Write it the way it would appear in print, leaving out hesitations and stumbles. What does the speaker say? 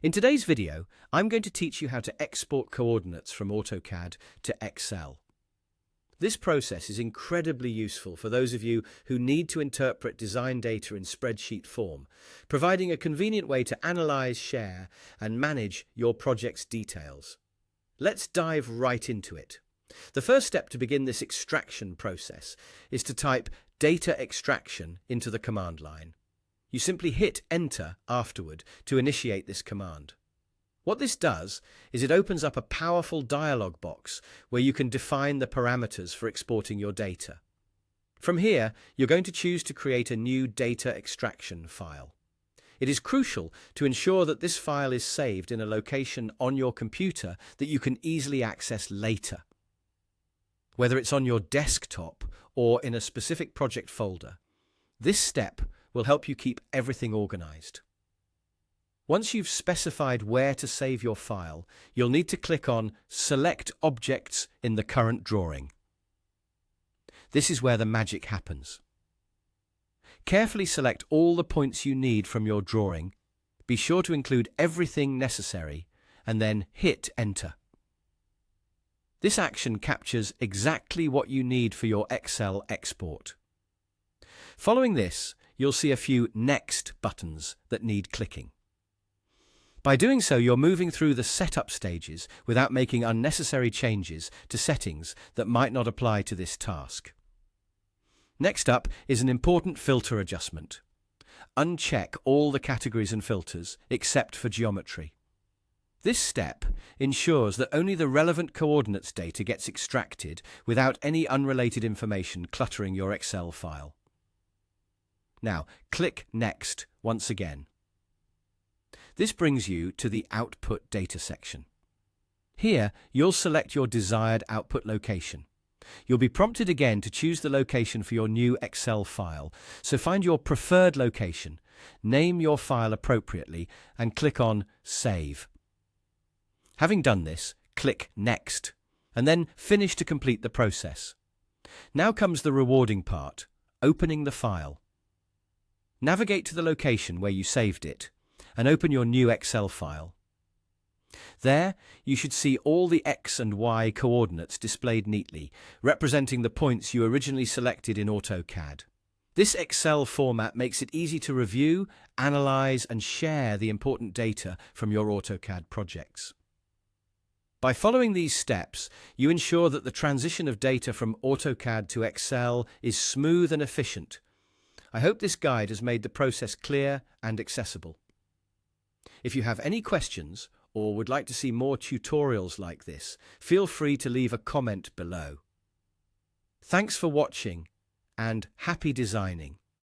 In today's video, I'm going to teach you how to export coordinates from AutoCAD to Excel. This process is incredibly useful for those of you who need to interpret design data in spreadsheet form, providing a convenient way to analyze, share, and manage your project's details. Let's dive right into it. The first step to begin this extraction process is to type data extraction into the command line. You simply hit Enter afterward to initiate this command. What this does is it opens up a powerful dialog box where you can define the parameters for exporting your data. From here, you're going to choose to create a new data extraction file. It is crucial to ensure that this file is saved in a location on your computer that you can easily access later. Whether it's on your desktop or in a specific project folder, this step will help you keep everything organized. Once you've specified where to save your file, you'll need to click on Select Objects in the current drawing. This is where the magic happens. Carefully select all the points you need from your drawing. Be sure to include everything necessary and then hit Enter. This action captures exactly what you need for your Excel export. Following this, you'll see a few Next buttons that need clicking. By doing so, you're moving through the setup stages without making unnecessary changes to settings that might not apply to this task. Next up is an important filter adjustment. Uncheck all the categories and filters except for geometry. This step ensures that only the relevant coordinates data gets extracted without any unrelated information cluttering your Excel file. Now, click Next once again. This brings you to the Output Data section. Here, you'll select your desired output location. You'll be prompted again to choose the location for your new Excel file, so find your preferred location, name your file appropriately, and click on Save. Having done this, click Next, and then Finish to complete the process. Now comes the rewarding part, opening the file. Navigate to the location where you saved it and open your new Excel file. There, you should see all the X and Y coordinates displayed neatly, representing the points you originally selected in AutoCAD. This Excel format makes it easy to review, analyze, and share the important data from your AutoCAD projects. By following these steps, you ensure that the transition of data from AutoCAD to Excel is smooth and efficient. I hope this guide has made the process clear and accessible. If you have any questions or would like to see more tutorials like this, feel free to leave a comment below. Thanks for watching and happy designing.